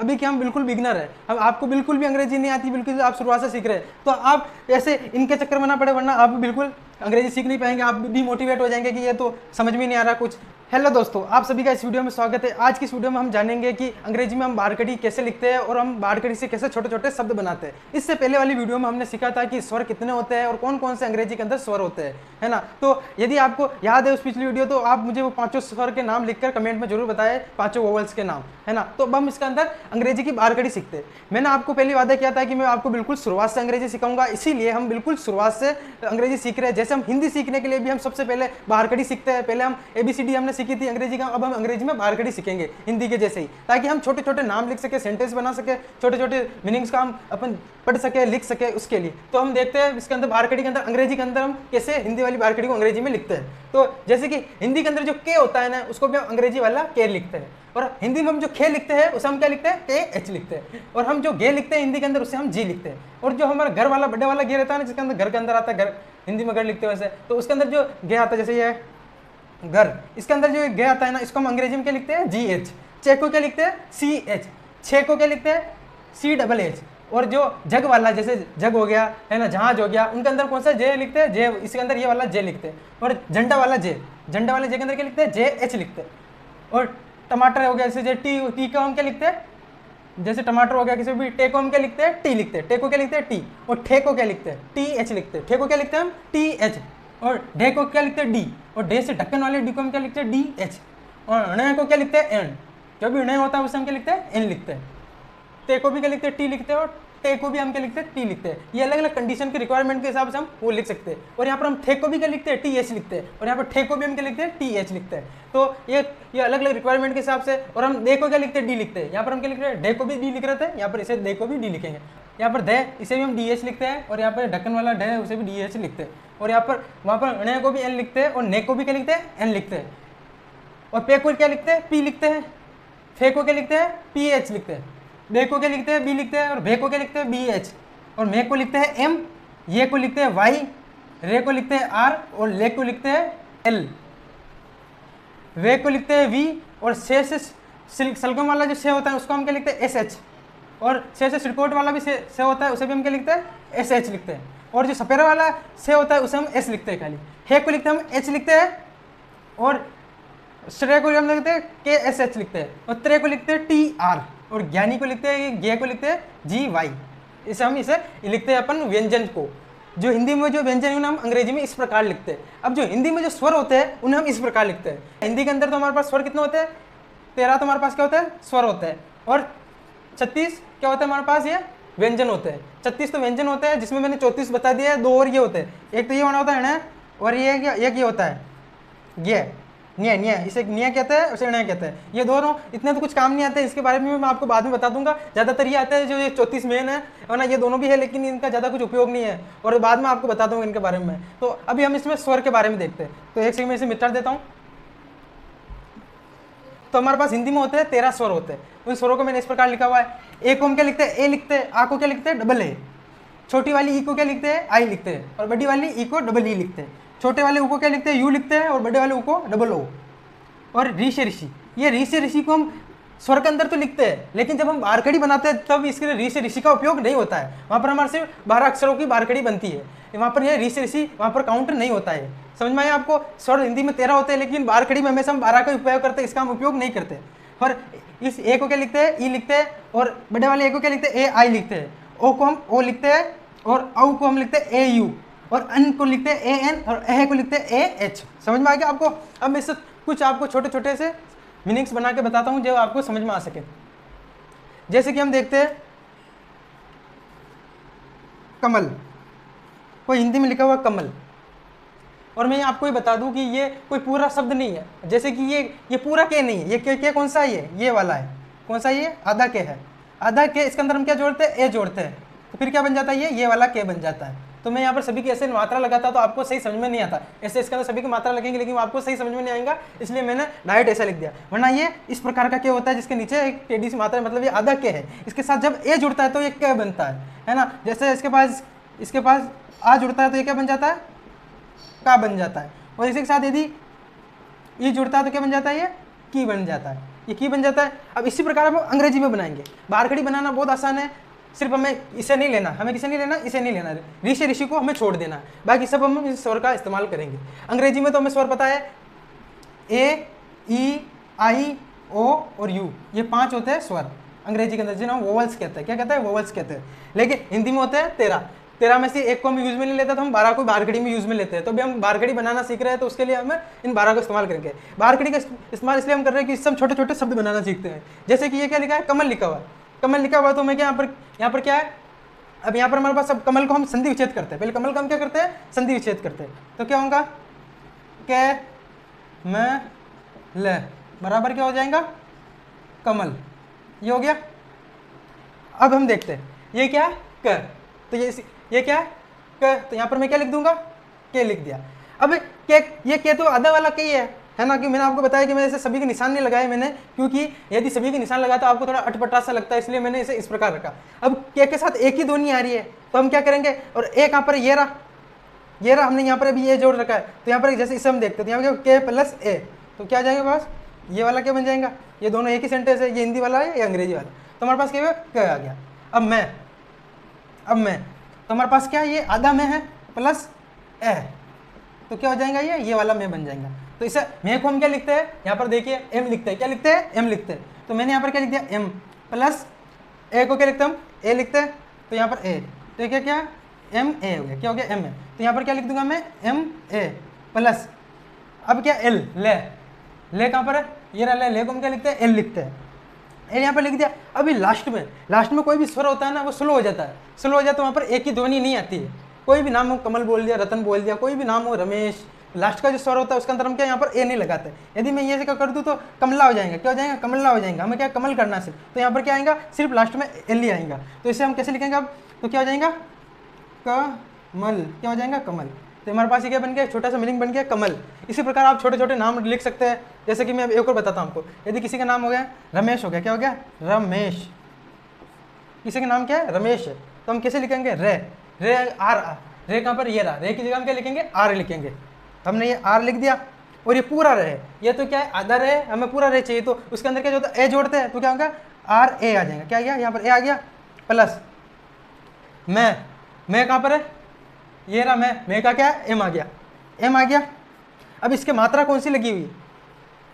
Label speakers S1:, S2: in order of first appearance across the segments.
S1: अभी कि हम बिल्कुल बिगनर है, हम आपको बिल्कुल भी अंग्रेजी नहीं आती, बिल्कुल आप शुरुआत से सीख रहे हैं, तो आप ऐसे इनके चक्कर में ना पड़े, वरना आप बिल्कुल अंग्रेजी सीख नहीं पाएंगे, आप भी मोटिवेट हो जाएंगे कि ये तो समझ में नहीं आ रहा कुछ। हेलो दोस्तों, आप सभी का इस वीडियो में स्वागत है। आज की इस वीडियो में हम जानेंगे कि अंग्रेजी में हम बारकड़ी कैसे लिखते हैं और हम बारकड़ी से कैसे छोटे छोटे शब्द बनाते हैं। इससे पहले वाली वीडियो में हमने सीखा था कि स्वर कितने होते हैं और कौन कौन से अंग्रेजी के अंदर स्वर होते हैं, है ना। तो यदि आपको याद है उस पिछली वीडियो, तो आप मुझे वो पांचों स्वर के नाम लिखकर कमेंट में जरूर बताएं, पांचों वोवल्स के नाम, है ना। तो अब हम इसके अंदर अंग्रेजी की बारकड़ी सीखते हैं। मैंने आपको पहले वादा किया था कि मैं आपको बिल्कुल शुरुआत से अंग्रेजी सिखाऊंगा, इसीलिए हम बिल्कुल शुरुआत से अंग्रेजी सीख रहे हैं। जैसे हम हिंदी सीखने के लिए भी हम सबसे पहले बारकड़ी सीखते हैं, पहले हम ABCD हमने सीखी थी अंग्रेजी का, अब हम अंग्रेजी में बारकड़ी सीखेंगे हिंदी के जैसे ही, ताकि हम छोटे छोटे नाम लिख सके, सेंटेंस बना सके, छोटे छोटे मीनिंग्स का हम अपन पढ़ सके, लिख सके, उसके लिए। तो हम देखते हैं इसके अंदर बारकड़ी के अंदर अंग्रेजी के अंदर हम कैसे हिंदी वाली बारकड़ी को अंग्रेजी में लिखते हैं। तो जैसे कि हिंदी के अंदर जो के होता है ना, उसको भी हम अंग्रेजी वाला के लिखते हैं, और हिंदी में हम जो खे लिखते हैं उसे हम क्या लिखते हैं, KH लिखते हैं, और हम जो गे लिखते हैं हिंदी के अंदर उसे हम जी लिखते हैं। और जो हमारा घर वाला बड़े वाला गे रहता है ना, जिसके अंदर घर के अंदर आता है, घर हिंदी में घर लिखते हैं वैसे, तो उसके अंदर जो गे आता है, जैसे ये घर, इसके अंदर जो गे आता है ना, इसको हम अंग्रेजी में क्या लिखते हैं, GH। चे को क्या लिखते हैं, CH। छे को क्या लिखते हैं, CHH। और जो जग वाला, जैसे जग हो गया, है ना, जहाज हो गया, उनके अंदर कौन सा जे लिखते हैं, जे, इसके अंदर ये वाला जे लिखते हैं। और झंडा वाला जे, झंडा वाले जे के अंदर क्या लिखते हैं, JH लिखते हैं। और टमाटर हो गया, जैसे टी को हम क्या लिखते हैं, जैसे टमाटर हो गया, किसी भी टे को हम क्या लिखते हैं, टी लिखते हैं, टे को क्या लिखते हैं, टी। और ठे को क्या लिखते हैं, TH लिखते हैं, ठे को क्या लिखते हैं हम, TH। और ढे को क्या लिखते हैं, डी। और ढे से ढक्कन वाले डी को हम क्या लिखते हैं, DH। और ण को क्या लिखते हैं, एन। जो भी ण होता है उसे हम क्या लिखते हैं, एन लिखते हैं। ते को भी क्या लिखते हैं, टी लिखते हैं, और टे को भी हम क्या लिखते हैं, टी लिखते हैं। ये अलग अलग कंडीशन के रिक्वायरमेंट के हिसाब से हम वो लिख सकते हैं। और यहाँ पर हम थे को भी क्या लिखते हैं, TH लिखते हैं, और यहाँ पर ठे को भी हम क्या लिखते हैं, TH लिखते हैं। तो ये अलग अलग रिक्वायरमेंट के हिसाब से। और हम दे को क्या लिखते हैं, डी लिखते हैं। यहाँ पर हम क्या लिख रहे हैं, डे को भी डी लिख रहे थे, यहाँ पर इसे दे को भी डी लिखेंगे। यहाँ पर दे, इसे भी हम DH लिखते हैं, और यहाँ पर ढक्कन वाला डे उसे भी DH लिखते हैं। और यहाँ पर वहाँ पर ण को भी N लिखते हैं, और ने को भी क्या लिखते हैं, N लिखते हैं। और पे को क्या लिखते हैं, P लिखते हैं। फे को क्या लिखते हैं, PH लिखते हैं। बे को क्या लिखते हैं, B लिखते हैं। और भे को क्या लिखते हैं, BH। और मे को लिखते हैं M। ये को लिखते हैं Y। रे को लिखते हैं R। और ले को लिखते हैं L। वे को लिखते हैं V। और से सलगम वाला जो से होता है उसको हम क्या लिखते हैं, SH। और से सिरकोट वाला भी से होता है, उसे भी हम क्या लिखते हैं, SH लिखते हैं। और जो सपेरा वाला से होता है उसे हम S लिखते हैं खाली। हे को लिखते हैं हम H लिखते हैं। और श्रेय को हम लिखते हैं KSH लिखते हैं। और त्रे को लिखते हैं TR। और ज्ञानी को लिखते हैं, गे को लिखते हैं GY। इसे हम इसे लिखते हैं अपन व्यंजन को। जो हिंदी में जो व्यंजन है उन्हें हम अंग्रेजी में इस प्रकार लिखते हैं। अब जो हिंदी में जो स्वर होते हैं उन्हें हम इस प्रकार लिखते हैं। हिंदी के अंदर तो हमारे पास स्वर कितने होते हैं, 13 तो हमारे पास क्या होता है, स्वर होते हैं। और 36 क्या होता है हमारे पास, ये व्यंजन होते हैं। 36 तो व्यंजन होते हैं, जिसमें मैंने 34 बता दिया है। 2 और ये होते हैं, एक तो ये होना होता है ना, और ये एक ये होता है ये न्या न्या, इसे न्या कहते हैं, उसे ण्या कहते हैं। ये दोनों इतने तो कुछ काम नहीं आते, इसके बारे में मैं आपको बाद में बता दूंगा। ज़्यादातर ये आता है जो ये 34 मेन है, और ना ये दोनों भी है, लेकिन इनका ज़्यादा कुछ उपयोग नहीं है, और बाद में आपको बता दूंगा इनके बारे में। तो अभी हम इसमें स्वर के बारे में देखते हैं। तो एक सेकंड में इसे मिटा देता हूँ। तो हमारे पास हिंदी में होते हैं 13 स्वर होते हैं। उन स्वरों को मैंने इस प्रकार लिखा हुआ है। ए को हम क्या लिखते हैं, ए लिखते हैं। आ को क्या लिखते हैं, डबल ए। छोटी वाली ई को क्या लिखते हैं, आई लिखते हैं। और बड़ी वाली ई को डबल ई लिखते हैं। छोटे वाले ऊ को क्या लिखते हैं, यू लिखते हैं। और बड़े वाले ऊ को डबल ओ। और री से ऋषि, ये री से ऋषि को हम स्वर के अंदर तो लिखते हैं, लेकिन जब हम बारकड़ी बनाते हैं तब इसके लिए री से ऋषि का उपयोग नहीं होता है। वहाँ पर हमारे सिर्फ 12 अक्षरों की बारकड़ी बनती है। वहाँ पर ये री से ऋषि वहाँ पर काउंट नहीं होता है। समझ में आया आपको। स्वर हिंदी में 13 होते हैं, लेकिन बारकड़ी में हमेशा हम 12 का उपयोग करते हैं, इसका हम उपयोग नहीं करते। और इस ए को क्या लिखते हैं, ई लिखते हैं। और बड़े वाले ए को क्या लिखते हैं, ए आई लिखते हैं। ओ को हम ओ लिखते हैं। और औ को हम लिखते हैं ए यू। और अन को लिखते हैं ए एन। और एह को लिखते हैं ए एच। समझ में आ गया आपको। अब मैं इससे कुछ आपको छोटे छोटे से मीनिंग्स बना के बताता हूँ जो आपको समझ में आ सके। जैसे कि हम देखते हैं कमल, कोई हिंदी में लिखा हुआ कमल। और मैं आपको ये बता दूं कि ये कोई पूरा शब्द नहीं है। जैसे कि ये पूरा के नहीं है। ये के कौन सा है, ये वाला है। कौन सा, ये आधा के है। आधा के, इसके अंदर हम क्या जोड़ते हैं, ए जोड़ते हैं। तो फिर क्या बन जाता है, ये वाला के बन जाता है। तो मैं यहाँ पर सभी की ऐसे मात्रा लगाता तो आपको सही समझ में नहीं आता। ऐसे इसके अंदर सभी की मात्रा लगेंगे, लेकिन आपको सही समझ में नहीं आएगा, इसलिए मैंने डायरेक्ट ऐसा लिख दिया। वरना ये इस प्रकार का के होता है जिसके नीचे एक टेढ़ी सी मात्रा, मतलब ये आधा के है। इसके साथ जब ए जुड़ता है तो ये के बनता है ना। जैसे इसके पास आ जुड़ता है तो ये क्या बन जाता है, का बन जाता है। और इसी के साथ यदि ई जुड़ता है तो क्या बन जाता है, ये की बन जाता है। ये की बन जाता है। अब इसी प्रकार हम अंग्रेजी में बनाएंगे। बारखड़ी बनाना बहुत आसान है, सिर्फ हमें इसे नहीं लेना, हमें किसे नहीं लेना, इसे नहीं लेना, ऋ से ऋषि को हमें छोड़ देना, बाकी सब हम इस स्वर का इस्तेमाल करेंगे। अंग्रेजी में तो हमें स्वर पता है, ए, ई, आई, ओ और यू, ये 5 होते हैं स्वर अंग्रेजी के अंदर, जिन्हें हम वोवल्स कहते हैं। क्या कहते हैं? वोवल्स कहते हैं। लेकिन हिंदी में होते हैं 13 में से एक को हम यूज में नहीं लेते, तो हम 12 को बारखड़ी में यूज में लेते हैं। तो अभी हम बारखड़ी बनाना सीख रहे हैं, तो उसके लिए हमें इन 12 का इस्तेमाल करेंगे। बारखड़ी का इस्तेमाल इसलिए हम कर रहे हैं कि इससे हम छोटे छोटे शब्द बनाना सीखते हैं। जैसे कि ये क्या लिखा है? कमल लिखा हुआ है। कमल लिखा हुआ, तो मैं क्या यहाँ पर क्या है? अब यहाँ पर हमारे पास अब कमल को हम संधि विच्छेद करते हैं। पहले कमल का हम क्या करते हैं? संधि विच्छेद करते हैं। तो क्या होगा? कै, मैं, ल बराबर क्या हो जाएगा? कमल। ये हो गया। अब हम देखते हैं ये क्या है? क। तो ये क्या है? क। तो यहाँ पर मैं क्या लिख दूंगा? के लिख दिया। अब ये के तो आधा वाला के ही है ना, कि मैंने आपको बताया कि मैंने इसे सभी के निशान नहीं लगाए मैंने, क्योंकि यदि सभी के निशान लगाया तो आपको थोड़ा अटपटा सा लगता है, इसलिए मैंने इसे इस प्रकार रखा। अब के साथ एक ही ध्वनि आ रही है, तो हम क्या करेंगे? और एक यहाँ पर ये रहा, हमने यहाँ पर अभी ये जोड़ रखा है। तो यहाँ पर जैसे इसे हम देखते हैं, यहाँ पर के प्लस ए, तो क्या आ जाएगा बस? ये वाला क्या बन जाएगा? ये दोनों एक ही सेंटेंस है, ये हिंदी वाला है, ये अंग्रेजी वाला। तो हमारे पास क्या आ गया? अब मैं, तो हमारे पास क्या है? ये आधा में है प्लस ए, तो क्या हो जाएगा? ये वाला मैं बन जाएगा। तो इसे मैं को हम क्या लिखते हैं? यहाँ पर देखिए एम लिखते हैं। क्या लिखते हैं? एम लिखते हैं। तो मैंने यहाँ पर क्या लिख दिया? एम प्लस ए को क्या लिखते हैं हम? ए लिखते हैं। तो यहाँ पर ए, तो क्या एम ए हो गया। क्या हो गया? M A. तो यहाँ पर क्या लिख दूंगा मैं? एम ए प्लस, अब क्या? एल, ले कहाँ पर है? ये रहा ले को हम क्या लिखते हैं? एल लिखते हैं। एल यहाँ पर लिख दिया। अभी लास्ट में कोई भी स्वर होता है ना, वो स्लो हो जाता है। स्लो हो जाता है, वहाँ पर एक ही ध्वनि नहीं आती है। कोई भी नाम हो, कमल बोल दिया, रतन बोल दिया, कोई भी नाम हो, रमेश, लास्ट का जो स्वर होता है उसके अंदर हम क्या यहाँ पर ए नहीं लगाते। यदि मैं ये क्या कर दूँ तो कमला हो जाएगा। क्या हो जाएगा? कमला हो जाएगा। हमें क्या कमल करना है सिर्फ, तो यहाँ पर क्या आएगा? सिर्फ लास्ट में एल ही आएगा। तो इसे हम कैसे लिखेंगे अब? तो क्या हो जाएगा? कमल। क्या हो जाएगा? कमल। तो हमारे पास ये क्या बन गया? छोटा सा मीनिंग बन गया कमल। इसी प्रकार आप छोटे छोटे नाम लिख सकते हैं। जैसे कि मैं एक और बताता हूँ आपको। यदि किसी का नाम हो गया रमेश, हो गया, क्या हो गया? रमेश। किसी का नाम क्या है? रमेश है, तो हम कैसे लिखेंगे? रे आर, रे कहाँ पर? ये रहा, रे की जगह हम क्या लिखेंगे? आर लिखेंगे। हमने ये आर लिख दिया, और ये पूरा रे, ये तो क्या है? आधा रे, हमें पूरा रे चाहिए, तो उसके अंदर क्या होता है? ए जोड़ते हैं, तो क्या होगा? आर ए आ जाएगा। क्या आ गया? यहाँ पर ए आ गया प्लस मैं कहाँ पर है? ये रहा मैं का क्या है? एम आ गया, एम आ गया। अब इसके मात्रा कौन सी लगी हुई?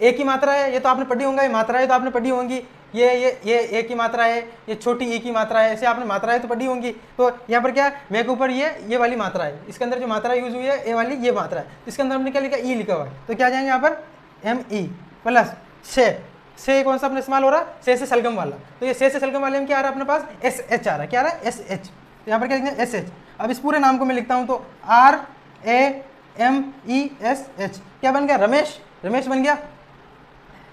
S1: एक ही मात्रा है, ये तो आपने पढ़ी होंगी, ये मात्रा है तो आपने पढ़ी होंगी। ये एक ही मात्रा है, ये छोटी ई की मात्रा है, ऐसे आपने मात्राएं तो पढ़ी होंगी। तो यहाँ पर क्या है? मैं के ऊपर ये वाली मात्रा है, इसके अंदर जो मात्रा यूज हुई है ए वाली, ये मात्रा है। इसके अंदर हमने क्या लिखा? ई लिखा हुआ है। तो क्या आ जाएंगे यहाँ पर? एम ई प्लस से कौन सा अपने इस्तेमाल हो रहा है? से सलगम वाला। तो ये से सलगम वाले में क्या आ रहा है अपने पास? एस एच आ रहा है। क्या आ रहा है? S H. तो यहाँ पर क्या लिखेंगे? S H. अब इस पूरे नाम को मैं लिखता हूँ, तो R A M E S H. क्या बन गया? रमेश बन गया।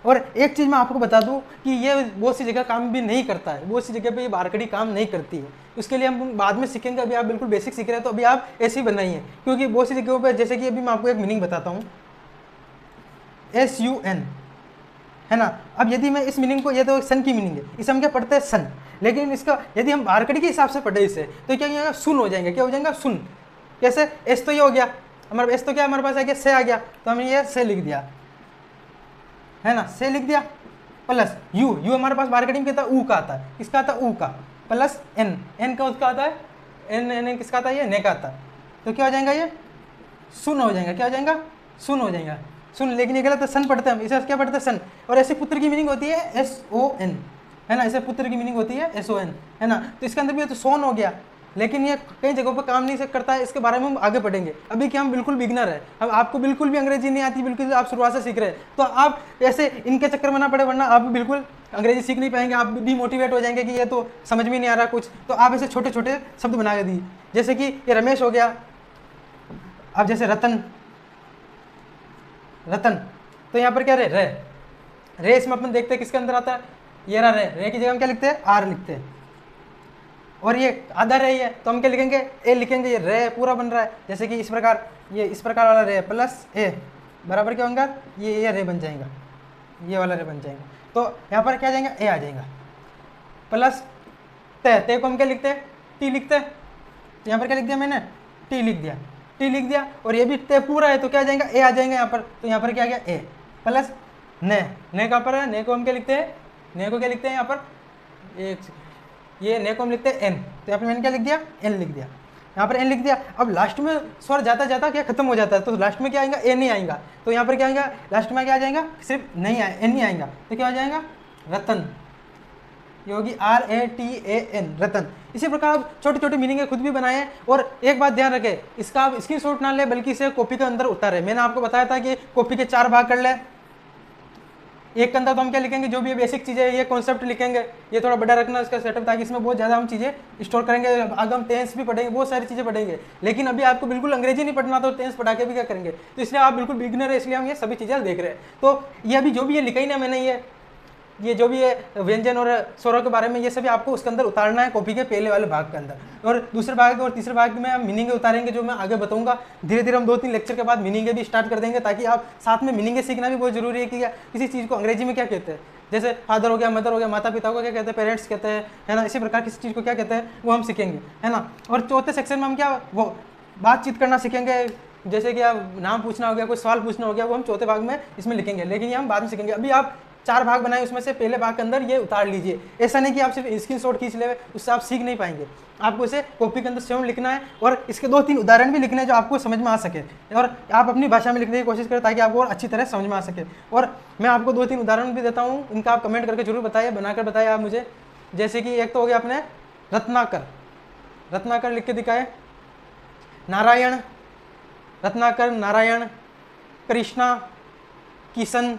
S1: और एक चीज़ मैं आपको बता दूं कि ये बहुत सी जगह काम भी नहीं करता है, बहुत सी जगह पे ये बारखड़ी काम नहीं करती है। उसके लिए हम बाद में सीखेंगे, अभी आप बिल्कुल बेसिक सीख रहे हैं, तो अभी आप ऐसे ही बनाइए। क्योंकि बहुत सी जगहों पे, जैसे कि अभी मैं आपको एक मीनिंग बताता हूँ, SUN है ना। अब यदि मैं इस मीनिंग को, ये तो सन की मीनिंग है, इसे हम क्या पढ़ते हैं? सन। लेकिन इसका यदि हम बारखड़ी के हिसाब से पढ़े इसे, तो क्या होगा? सुन हो जाएंगे। क्या हो जाएगा? सुन। कैसे? एस तो ये हो गया हमारे, एस तो क्या हमारे पास आ गया? से आ गया, तो हमने ये से लिख दिया, है ना, से लिख दिया प्लस यू हमारे पास बारखड़ी में कहता है ऊ का आता है, किसका आता है? ऊ का, प्लस एन का उसका आता है, एन किसका आता है? ये ने का आता है। तो क्या हो जाएगा? ये सुन हो जाएगा। क्या हो जाएगा? सुन हो जाएगा। सुन, लेकिन ये गलत है, सन पढ़ते हैं हम, इसे क्या पढ़ते हैं? सन। और ऐसे पुत्र की मीनिंग होती है SON, है ना, ऐसे पुत्र की मीनिंग होती है SON, है ना। तो इसके अंदर भी तो सोन हो गया, लेकिन ये कई जगहों पर काम नहीं करता है। इसके बारे में हम आगे पढ़ेंगे। अभी क्या हम बिल्कुल बिगनर है, अब आपको बिल्कुल भी अंग्रेजी नहीं आती, बिल्कुल आप शुरुआत से सीख रहे हैं, तो आप ऐसे इनके चक्कर में ना पड़े, वरना आप बिल्कुल अंग्रेजी सीख नहीं पाएंगे। आप डीमोटिवेट हो जाएंगे कि ये तो समझ में नहीं आ रहा कुछ। तो आप ऐसे छोटे छोटे शब्द बना के दिए, जैसे कि ये रमेश हो गया। अब जैसे रतन, तो यहाँ पर क्या रे इसमें अपन देखते हैं किसके अंदर आता है? ये रहा रे की जगह हम क्या लिखते हैं? आर लिखते हैं। और ये आधा रे है, तो हम क्या लिखेंगे? ए लिखेंगे। ये रे पूरा बन रहा है, जैसे कि इस प्रकार, ये इस प्रकार वाला रे प्लस ए बराबर क्या होगा? ये रे बन जाएगा, ये वाला रे बन जाएगा। तो यहाँ पर क्या आ जाएगा? ए आ जाएगा प्लस ते को हम क्या लिखते हैं? टी लिखते हैं। तो यहाँ पर क्या लिख दिया मैंने? टी लिख दिया। और ये भी ते पूरा है, तो क्या आ जाएगा? ए आ जाएगा यहाँ पर। तो यहाँ पर क्या आ गया? ए प्लस ने कहाँ पर है, ने को हम क्या लिखते हैं, ने को क्या लिखते हैं यहाँ पर, ये ने को हम लिखते हैं एन, तो यहाँ पर मैंने क्या लिख दिया, एन लिख दिया, यहाँ पर एन लिख दिया। अब लास्ट में स्वर जाता जाता क्या खत्म हो जाता है, तो लास्ट में क्या आएगा, ए नहीं आएगा, तो यहाँ पर क्या आएगा, लास्ट में क्या आ जाएगा, सिर्फ नहीं आए एन नहीं आएगा, तो क्या आ जाएगा, रतन, ये होगी RATAN, रतन। इसी प्रकार आप छोटे छोटे मीनिंग खुद भी बनाए। और एक बात ध्यान रखें, इसका आप स्क्रीनशॉट ना ले बल्कि इसे कॉपी के अंदर उतारे। मैंने आपको बताया था कि कॉपी के 4 भाग कर ले, एक के अंदर तो हम क्या लिखेंगे, जो भी बेसिक चीज़ें ये कॉन्सेप्ट लिखेंगे, ये थोड़ा बड़ा रखना इसका सेटअप, ताकि इसमें बहुत ज़्यादा हम चीज़ें स्टोर करेंगे। आगे हम टेंस भी पढ़ेंगे, बहुत सारी चीज़ें पढ़ेंगे, लेकिन अभी आपको बिल्कुल अंग्रेजी नहीं पढ़ना, तो टेंस पढ़ा के भी क्या करेंगे, तो इसलिए आप बिल्कुल बिगिनर है, इसलिए हम ये सभी चीज़ें देख रहे हैं। तो ये अभी जो भी ये लिखा ही ना मैंने, ये जो भी है व्यंजन और स्वरों के बारे में, ये सभी आपको उसके अंदर उतारना है कॉपी के पहले वाले भाग के अंदर। और दूसरे भाग और तीसरे भाग में हम मीनिंग उतारेंगे, जो मैं आगे बताऊंगा। धीरे धीरे हम 2-3 लेक्चर के बाद मीनिंग भी स्टार्ट कर देंगे, ताकि आप साथ में मीनिंग सीखना भी बहुत जरूरी है कि किसी चीज़ को अंग्रेजी में क्या कहते हैं। जैसे फादर हो गया, मदर हो गया, माता पिता को क्या कहते हैं, पेरेंट्स कहते हैं, है ना। इसी प्रकार किसी चीज़ को क्या कहते हैं वो हम सीखेंगे, है ना। और चौथे सेक्शन में हम क्या वो बातचीत करना सीखेंगे, जैसे कि आप नाम पूछना हो गया, कोई सवाल पूछना हो गया, वो हम चौथे भाग में इसमें लिखेंगे, लेकिन ये हम बाद में सीखेंगे। अभी आप 4 भाग बनाए, उसमें से पहले भाग के अंदर ये उतार लीजिए। ऐसा नहीं कि आप सिर्फ स्क्रीनशॉट खींच ले, उससे आप सीख नहीं पाएंगे। आपको इसे कॉपी के अंदर स्वयं लिखना है, और इसके 2-3 उदाहरण भी लिखने हैं जो आपको समझ में आ सके, और आप अपनी भाषा में लिखने की कोशिश करें ताकि आपको और अच्छी तरह समझ में आ सके। और मैं आपको 2-3 उदाहरण भी देता हूँ, इनका आप कमेंट करके जरूर बताइए, बनाकर बताइए आप मुझे। जैसे कि एक तो हो गया अपने रत्नाकर, रत्नाकर लिख के दिखाए, नारायण, रत्नाकर, नारायण, कृष्णा, किशन,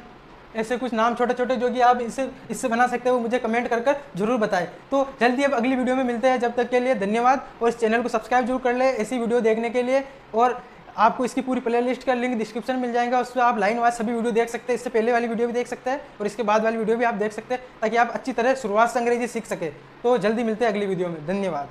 S1: ऐसे कुछ नाम छोटे छोटे जो कि आप इससे बना सकते हो, मुझे कमेंट कर जरूर बताएं। तो जल्दी अब अगली वीडियो में मिलते हैं, जब तक के लिए धन्यवाद। और इस चैनल को सब्सक्राइब जरूर कर ले ऐसी वीडियो देखने के लिए। और आपको इसकी पूरी प्लेलिस्ट का लिंक डिस्क्रिप्शन मिल जाएगा, उसमें आप लाइन वाइज सभी वीडियो देख सकते हैं। इससे पहले वाली वीडियो भी देख सकते हैं और इसके बाद वाली वीडियो भी आप देख सकते हैं, ताकि आप अच्छी तरह शुरुआत से अंग्रेजी सीख सके। तो जल्दी मिलते हैं अगली वीडियो में, धन्यवाद।